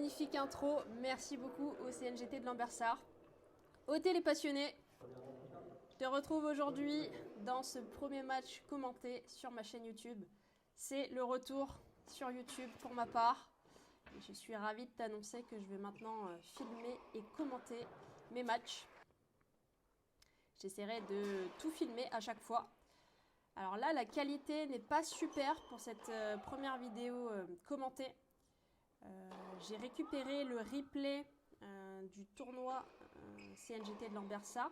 magnifique intro. Merci beaucoup au CNGT de Lambersart. Aux télépassionnés, je te retrouve aujourd'hui dans ce premier match commenté sur ma chaîne YouTube. C'est le retour sur YouTube pour ma part. Et je suis ravie de t'annoncer que je vais maintenant filmer et commenter mes matchs. J'essaierai de tout filmer à chaque fois. Alors là, la qualité n'est pas super pour cette première vidéo commentée. J'ai récupéré le replay du tournoi CNGT de Lambersart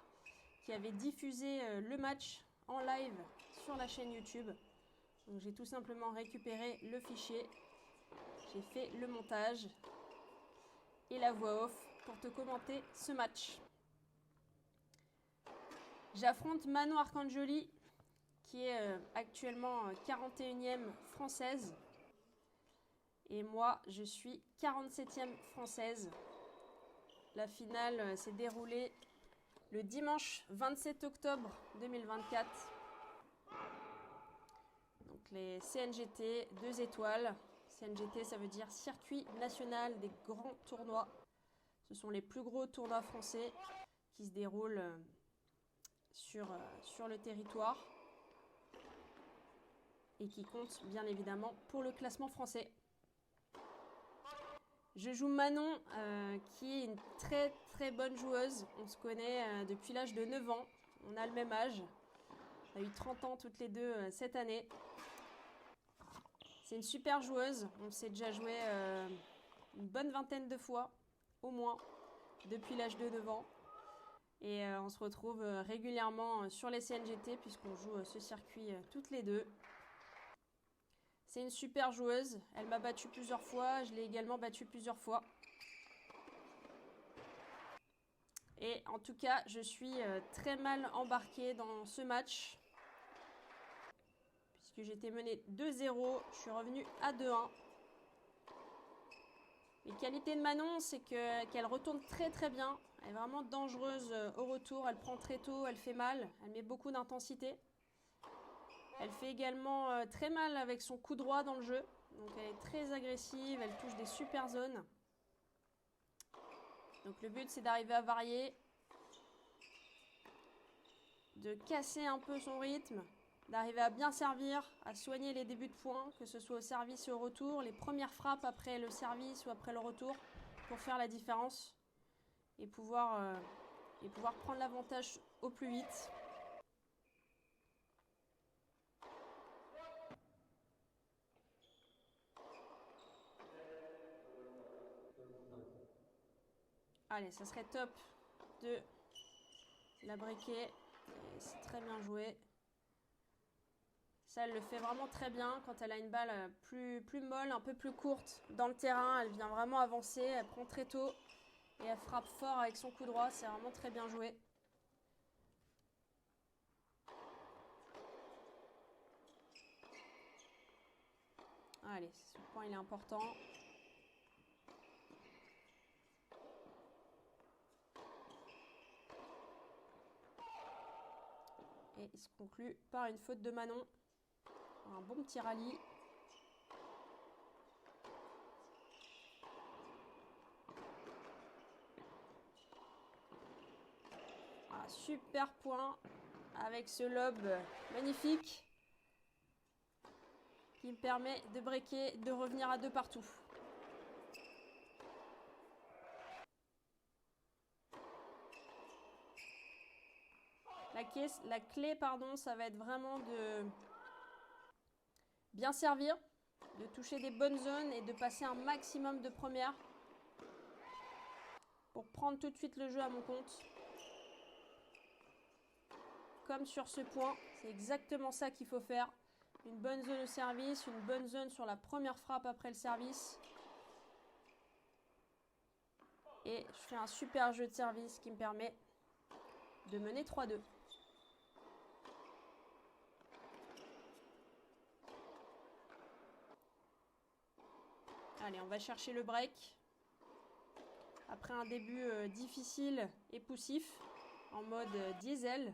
qui avait diffusé le match en live sur la chaîne YouTube. Donc j'ai tout simplement récupéré le fichier, j'ai fait le montage et la voix off pour te commenter ce match. J'affronte Manon Arcangeli qui est actuellement 41e française. Et moi, je suis 47e française. La finale s'est déroulée le dimanche 27 octobre 2024. Donc les CNGT 2 étoiles. CNGT, ça veut dire Circuit National des Grands Tournois. Ce sont les plus gros tournois français qui se déroulent sur le territoire et qui comptent bien évidemment pour le classement français. Je joue Manon, qui est une très très bonne joueuse. On se connaît depuis l'âge de 9 ans. On a le même âge. On a eu 30 ans toutes les deux cette année. C'est une super joueuse. On s'est déjà joué une bonne vingtaine de fois, au moins, depuis l'âge de 9 ans. Et on se retrouve régulièrement sur les CNGT puisqu'on joue ce circuit toutes les deux. C'est une super joueuse, elle m'a battue plusieurs fois, je l'ai également battue plusieurs fois. Et en tout cas, je suis très mal embarquée dans ce match. Puisque j'étais menée 2-0, je suis revenue à 2-1. Les qualités de Manon, c'est qu'elle retourne très très bien. Elle est vraiment dangereuse au retour, elle prend très tôt, elle fait mal, elle met beaucoup d'intensité. Elle fait également très mal avec son coup droit dans le jeu. Donc elle est très agressive, elle touche des super zones. Donc le but c'est d'arriver à varier, de casser un peu son rythme, d'arriver à bien servir, à soigner les débuts de points, que ce soit au service et au retour, les premières frappes après le service ou après le retour, pour faire la différence et pouvoir prendre l'avantage au plus vite. Allez, ça serait top de la briquer. C'est très bien joué. Ça, elle le fait vraiment très bien quand elle a une balle plus molle, un peu plus courte dans le terrain. Elle vient vraiment avancer, elle prend très tôt et elle frappe fort avec son coup droit. C'est vraiment très bien joué. Allez, ce point il est important. Et il se conclut par une faute de Manon. Un bon petit rallye. Ah, super point avec ce lob magnifique qui me permet de breaker, de revenir à 2 partout. La clé, ça va être vraiment de bien servir, de toucher des bonnes zones et de passer un maximum de premières pour prendre tout de suite le jeu à mon compte. Comme sur ce point, c'est exactement ça qu'il faut faire. Une bonne zone au service, une bonne zone sur la première frappe après le service. Et je fais un super jeu de service qui me permet de mener 3-2. Allez, on va chercher le break. Après un début difficile et poussif, en mode diesel.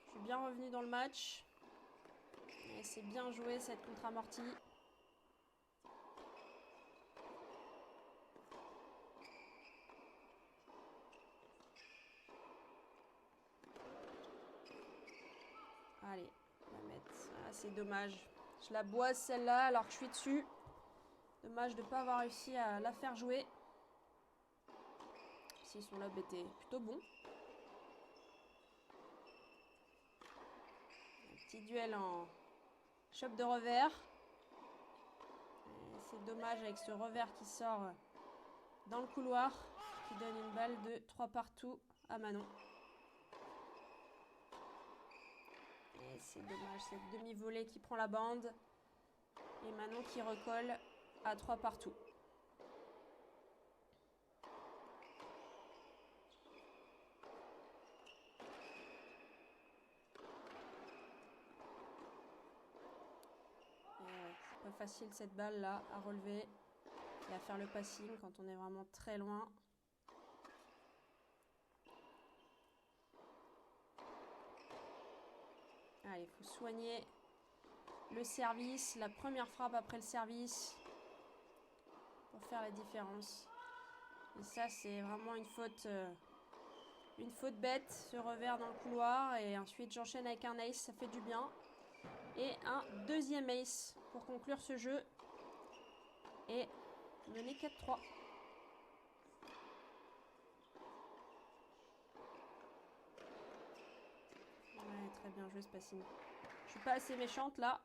Je suis bien revenu dans le match. Et c'est bien joué cette contre-amortie. C'est dommage. Je la boise celle-là alors que je suis dessus. Dommage de ne pas avoir réussi à la faire jouer. Si son lob était plutôt bon. Un petit duel en chope de revers. C'est dommage avec ce revers qui sort dans le couloir, qui donne une balle de 3 partout à Manon. Et c'est dommage, cette demi-volée qui prend la bande. Et Manon qui recolle à 3 partout. C'est pas facile cette balle là à relever et à faire le passing quand on est vraiment très loin. Allez, il faut soigner le service, la première frappe après le service pour faire la différence. Et ça, c'est vraiment une faute bête, ce revers dans le couloir. Et ensuite, j'enchaîne avec un ace, ça fait du bien. Et un deuxième ace pour conclure ce jeu. Et mener 4-3. Ouais, très bien joué ce passing. Je suis pas assez méchante là.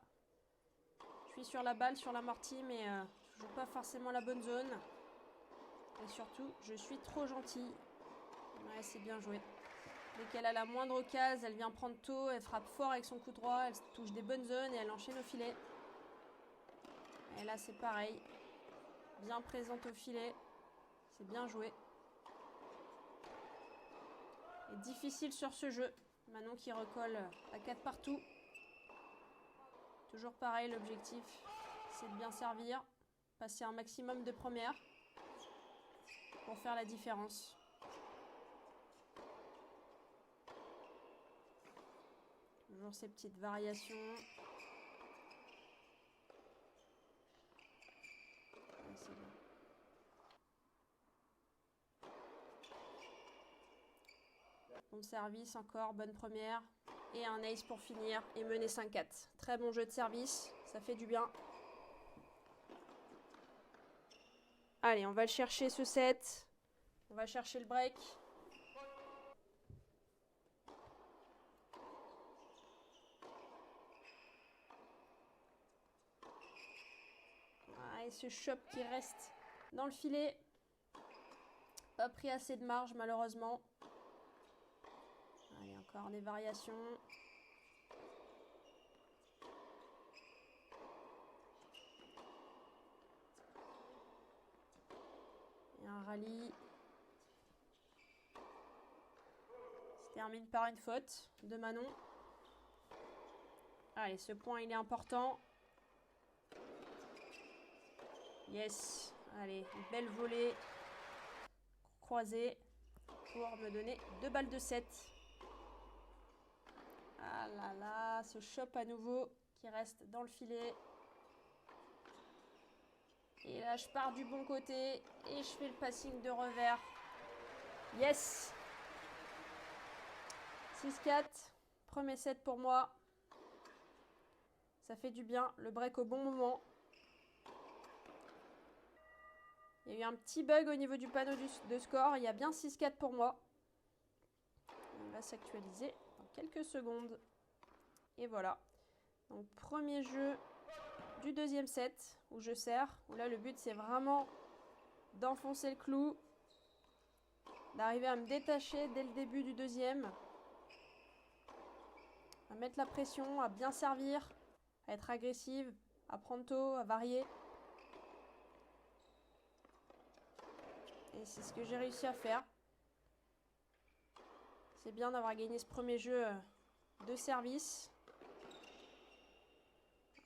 Je suis sur la balle, sur l'amorti, mais je joue pas forcément la bonne zone. Et surtout, je suis trop gentille. Ouais, c'est bien joué. Dès qu'elle a la moindre case, elle vient prendre tôt, elle frappe fort avec son coup droit, elle touche des bonnes zones et elle enchaîne au filet. Et là, c'est pareil. Bien présente au filet. C'est bien joué. Et difficile sur ce jeu. Manon qui recolle à 4 partout. Toujours pareil, l'objectif, c'est de bien servir. Passer un maximum de premières pour faire la différence. Toujours ces petites variations. Ouais, c'est bon. Bon service encore, bonne première. Et un ace pour finir et mener 5-4. Très bon jeu de service, ça fait du bien. Allez, on va le chercher ce set. On va chercher le break. Ah, et ce chop qui reste dans le filet. Pas pris assez de marge malheureusement. Allez, encore des variations. Et un rallye. Se termine par une faute de Manon. Allez, ce point il est important. Yes. Allez, une belle volée croisée pour me donner 2 balles de 7. Ah là là, ce chop à nouveau qui reste dans le filet. Et là, je pars du bon côté et je fais le passing de revers. Yes! 6-4. Premier set pour moi. Ça fait du bien. Le break au bon moment. Il y a eu un petit bug au niveau du panneau de score. Il y a bien 6-4 pour moi. On va s'actualiser dans quelques secondes. Et voilà. Donc, premier jeu du deuxième set où je sers. Où là, le but, c'est vraiment d'enfoncer le clou. D'arriver à me détacher dès le début du deuxième. À mettre la pression, à bien servir, à être agressive, à prendre tôt, à varier. Et c'est ce que j'ai réussi à faire. C'est bien d'avoir gagné ce premier jeu de service.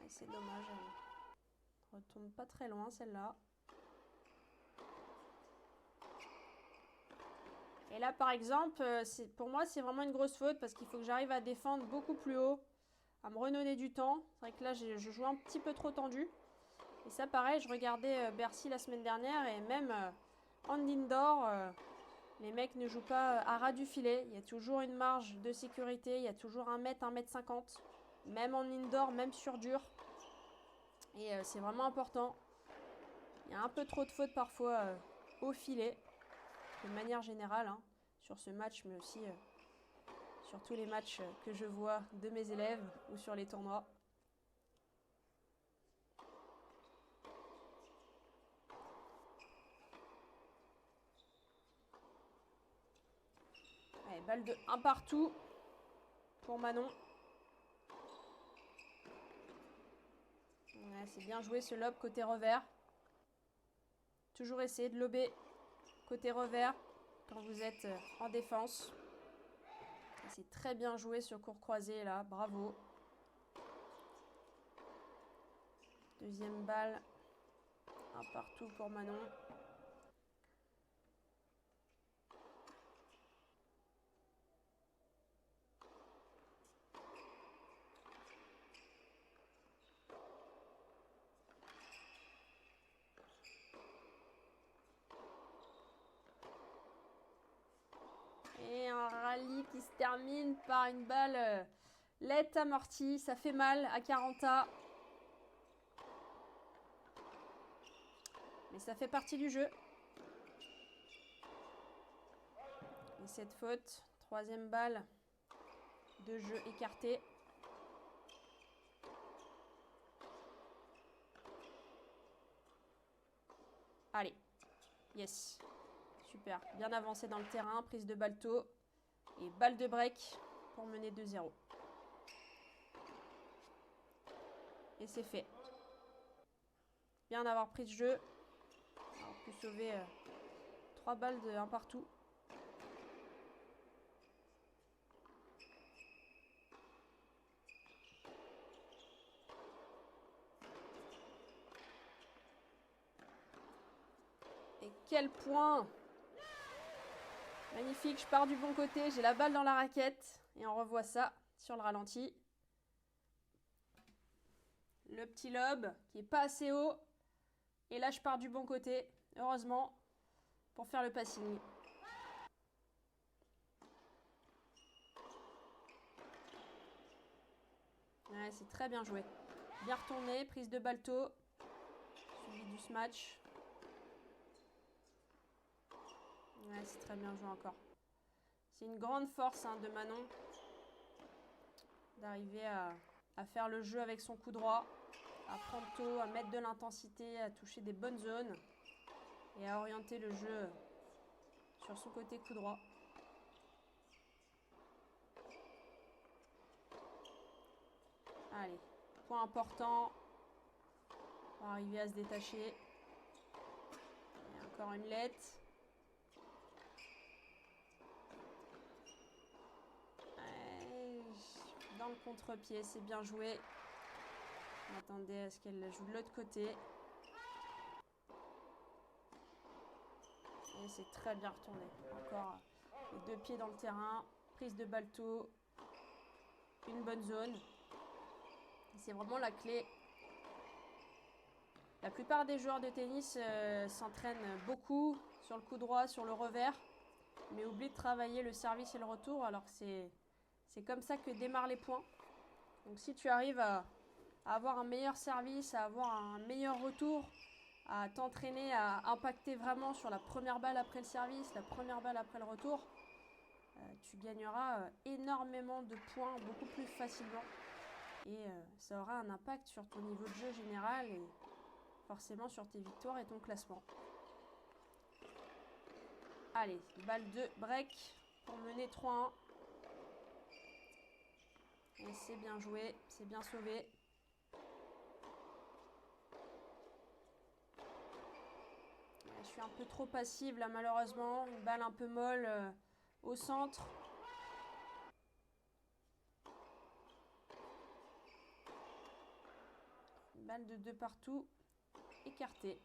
C'est dommage, elle retourne pas très loin celle-là. Et là par exemple, pour moi c'est vraiment une grosse faute parce qu'il faut que j'arrive à défendre beaucoup plus haut, à me redonner du temps. C'est vrai que là je joue un petit peu trop tendu. Et ça pareil, je regardais Bercy la semaine dernière et même en indoor, les mecs ne jouent pas à ras du filet. Il y a toujours une marge de sécurité, il y a toujours 1 mètre, 1 mètre 50. même en indoor, même sur dur. Et c'est vraiment important. Il y a un peu trop de fautes parfois au filet, de manière générale, hein, sur ce match, mais aussi sur tous les matchs que je vois de mes élèves ou sur les tournois. Allez, balle de 1 partout pour Manon. Ouais, c'est bien joué ce lob côté revers. Toujours essayer de lober côté revers quand vous êtes en défense. C'est très bien joué ce court croisé là, bravo. Deuxième balle, 1 partout pour Manon. Et un rallye qui se termine par une balle lette amortie. Ça fait mal à Caranta. Mais ça fait partie du jeu. Et cette faute, troisième balle de jeu écarté. Allez, yes. Super, bien avancé dans le terrain, prise de balle tôt. Et balle de break pour mener 2-0. Et c'est fait. Bien d'avoir pris ce jeu. On a pu sauver 3 balles de 1 partout. Et quel point! Magnifique, je pars du bon côté, j'ai la balle dans la raquette. Et on revoit ça sur le ralenti. Le petit lob qui n'est pas assez haut. Et là, je pars du bon côté, heureusement, pour faire le passing. Ouais, c'est très bien joué. Bien retourné, prise de balle tôt. Suivi du smash. Ouais, c'est très bien joué encore. C'est une grande force hein, de Manon d'arriver à faire le jeu avec son coup droit, à prendre tôt, à mettre de l'intensité, à toucher des bonnes zones et à orienter le jeu sur son côté coup droit. Allez, point important pour arriver à se détacher. Et encore une lettre. Dans le contre-pied, c'est bien joué. On attendait à ce qu'elle joue de l'autre côté. Et c'est très bien retourné. Encore les 2 pieds dans le terrain. Prise de balle tôt. Une bonne zone. C'est vraiment la clé. La plupart des joueurs de tennis s'entraînent beaucoup sur le coup droit, sur le revers. Mais oublient de travailler le service et le retour. Alors que c'est comme ça que démarrent les points. Donc si tu arrives à avoir un meilleur service, à avoir un meilleur retour, à t'entraîner, à impacter vraiment sur la première balle après le service, la première balle après le retour, tu gagneras énormément de points beaucoup plus facilement. Et ça aura un impact sur ton niveau de jeu général et forcément sur tes victoires et ton classement. Allez, balle de break pour mener 3-1. Et c'est bien joué, c'est bien sauvé. Je suis un peu trop passive là malheureusement. Une balle un peu molle au centre. Une balle de 2 partout. Écartée.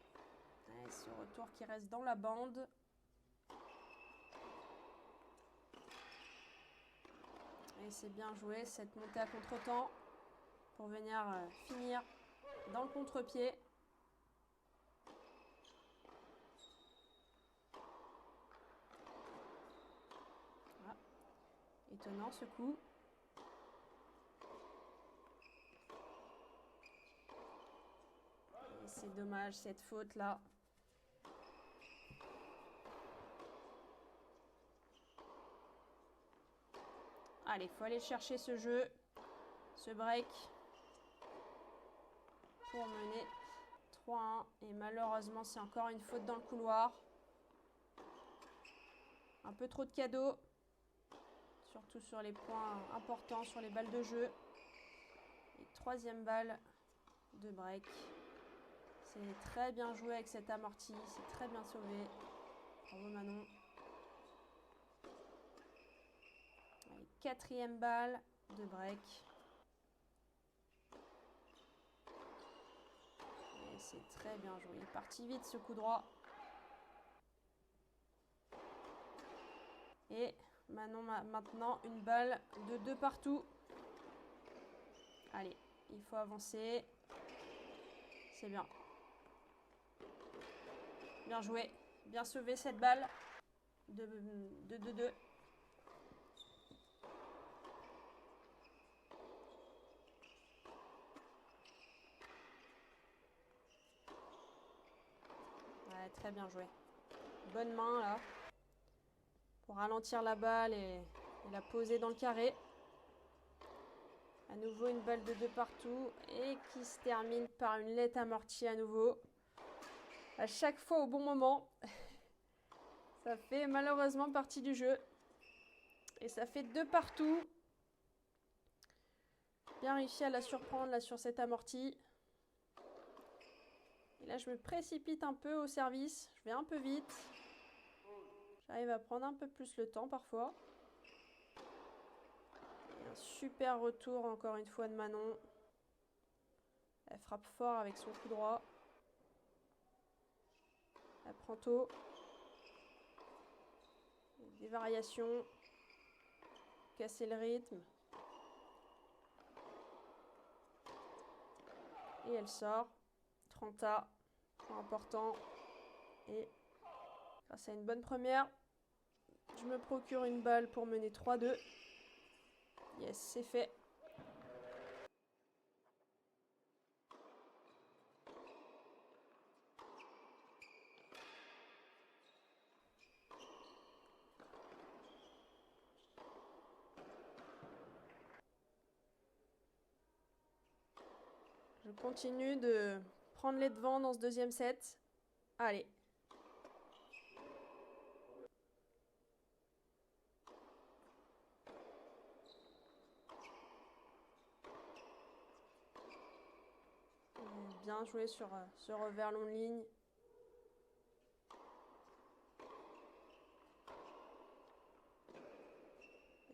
Et ce retour qui reste dans la bande. Et c'est bien joué cette montée à contre-temps pour venir finir dans le contre-pied. Voilà. Étonnant ce coup. c'est dommage cette faute là. Allez, faut aller chercher ce jeu, ce break, pour mener 3-1. Et malheureusement, c'est encore une faute dans le couloir. Un peu trop de cadeaux, surtout sur les points importants, sur les balles de jeu. Et troisième balle de break. C'est très bien joué avec cet amorti, c'est très bien sauvé. Bravo Manon. Allez, quatrième balle de break. Et c'est très bien joué. Il est parti vite ce coup droit. Et Manon a maintenant une balle de 2 partout. Allez, il faut avancer. C'est bien. Bien joué. Bien sauvé cette balle. De 2-2. Ouais, très bien joué. Bonne main là. Pour ralentir la balle et la poser dans le carré. À nouveau une balle de 2 partout et qui se termine par une lette amortie à nouveau. À chaque fois au bon moment. Ça fait malheureusement partie du jeu. Et ça fait 2 partout. Bien réussi à la surprendre là sur cette amortie. Et là je me précipite un peu au service. Je vais un peu vite. J'arrive à prendre un peu plus le temps parfois. Et un super retour encore une fois de Manon. Elle frappe fort avec son coup droit. Elle prend tôt. Des variations. Casser le rythme. Et elle sort. 30A. Point important. Et grâce à une bonne première, je me procure une balle pour mener 3-2. Yes, c'est fait. Je continue de prendre les devants dans ce deuxième set. Allez. Bien joué sur ce revers long de ligne.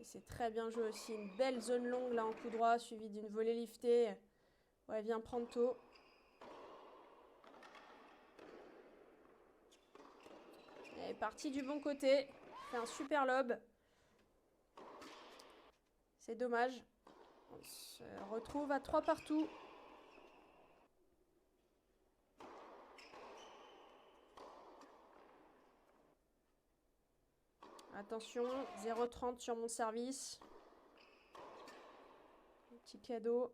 Et c'est très bien joué aussi. Une belle zone longue là en coup droit, suivie d'une volée liftée. Ouais, elle vient prendre tôt. Elle est partie du bon côté. Fait un super lob. C'est dommage. On se retrouve à 3 partout. Attention, 0,30 sur mon service. Petit cadeau.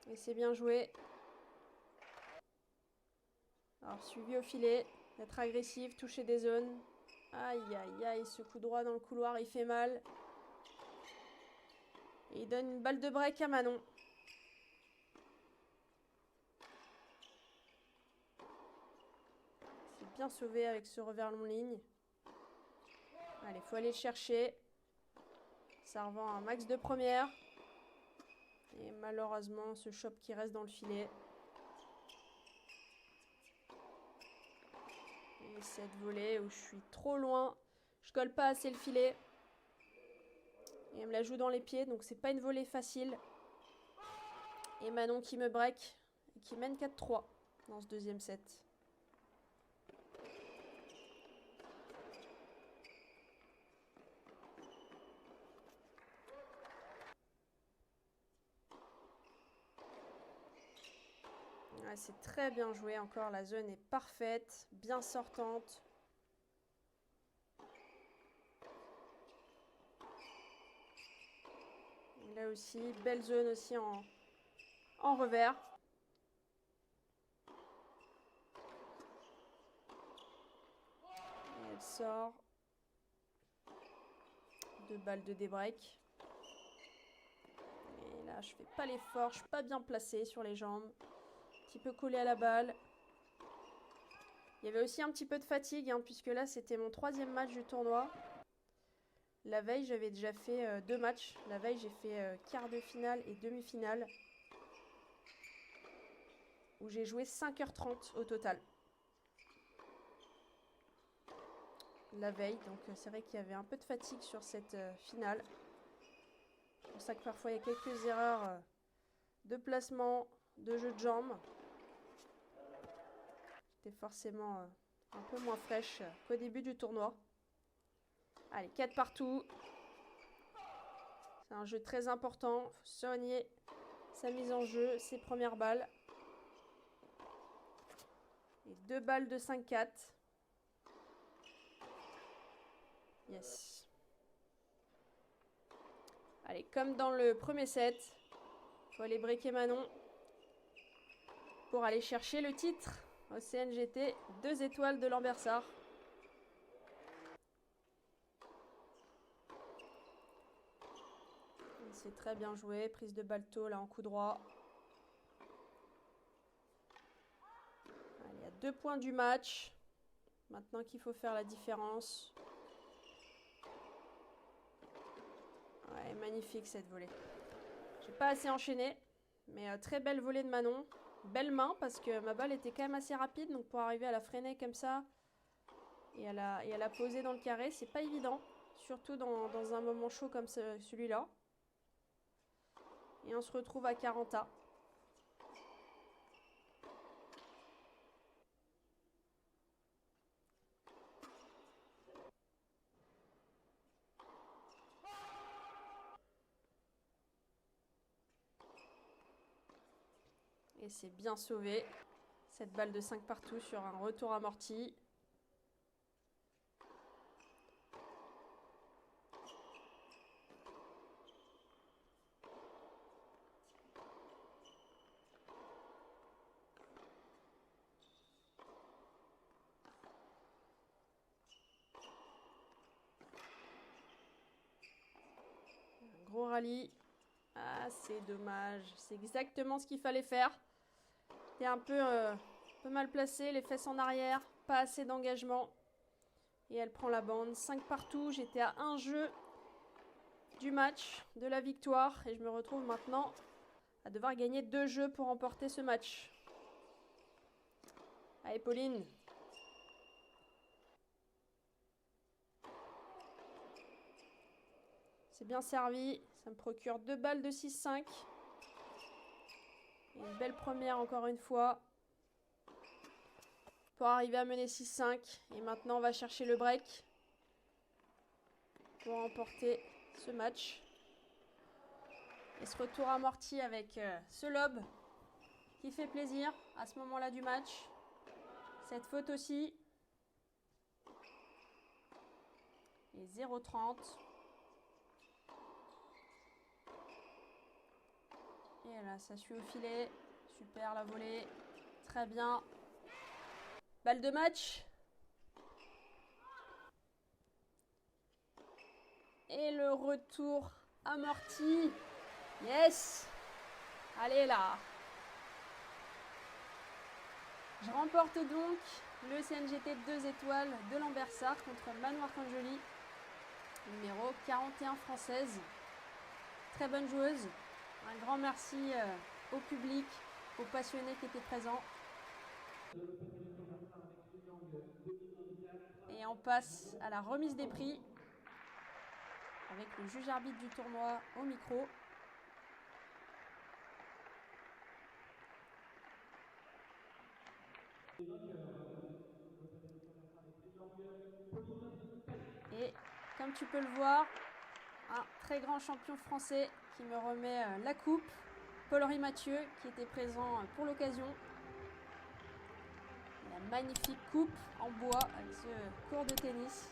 Et c'est bien joué. Alors, suivi au filet. Être agressif, toucher des zones. Aïe, aïe, aïe, ce coup droit dans le couloir, il fait mal. Et il donne une balle de break à Manon. C'est bien sauvé avec ce revers long ligne. Allez, il faut aller le chercher. Ça revend un max de première. Et malheureusement, ce chop qui reste dans le filet. Et cette volée où je suis trop loin. Je colle pas assez le filet. Et elle me la joue dans les pieds, donc c'est pas une volée facile. Et Manon qui me break et qui mène 4-3 dans ce deuxième set. Ouais, c'est très bien joué encore, la zone est parfaite, bien sortante. Là aussi, belle zone aussi en revers. Et elle sort. 2 balles de débreak. Et là, je fais pas l'effort, je suis pas bien placée sur les jambes. Un petit peu collée à la balle. Il y avait aussi un petit peu de fatigue, hein, puisque là, c'était mon 3e match du tournoi. La veille, j'avais déjà fait 2 matchs. La veille, j'ai fait quart de finale et demi-finale. Où j'ai joué 5h30 au total. La veille, donc c'est vrai qu'il y avait un peu de fatigue sur cette finale. C'est pour ça que parfois il y a quelques erreurs de placement, de jeu de jambes. J'étais forcément un peu moins fraîche qu'au début du tournoi. Allez, 4 partout. C'est un jeu très important. Il faut soigner sa mise en jeu, ses premières balles. Et 2 balles de 5-4. Yes. Allez, comme dans le premier set, il faut aller breaker Manon pour aller chercher le titre au CNGT 2 étoiles de Lambersart. C'est très bien joué, prise de balle tôt là en coup droit. Allez, il y a 2 points du match. Maintenant qu'il faut faire la différence. Ouais, magnifique cette volée. J'ai pas assez enchaîné, mais très belle volée de Manon. Belle main parce que ma balle était quand même assez rapide, donc pour arriver à la freiner comme ça et à la poser dans le carré, c'est pas évident, surtout dans un moment chaud comme celui-là. Et on se retrouve à 40A. Et c'est bien sauvé. Cette balle de 5 partout sur un retour amorti. Un gros rallye. Ah, c'est dommage. C'est exactement ce qu'il fallait faire. J'étais un peu mal placé, les fesses en arrière, pas assez d'engagement. Et elle prend la bande. 5 partout, j'étais à un jeu du match, de la victoire. Et je me retrouve maintenant à devoir gagner 2 jeux pour remporter ce match. Allez, Pauline. C'est bien servi. Ça me procure 2 balles de 6-5. Et une belle première encore une fois. Pour arriver à mener 6-5. Et maintenant, on va chercher le break. Pour remporter ce match. Et ce retour amorti avec ce lob qui fait plaisir à ce moment-là du match. Cette faute aussi. Et 0,30. Et là, ça suit au filet. Super la volée. Très bien. Balle de match. Et le retour amorti. Yes. Allez là. Je remporte donc le CNGT 2 étoiles de Lambersart contre Manon Arcangeli, numéro 41 française. Très bonne joueuse. Un grand merci au public, aux passionnés qui étaient présents. Et on passe à la remise des prix avec le juge arbitre du tournoi au micro. Et comme tu peux le voir, un très grand champion français qui me remet la coupe, Paul-Henri Mathieu, qui était présent pour l'occasion. La magnifique coupe en bois avec ce court de tennis.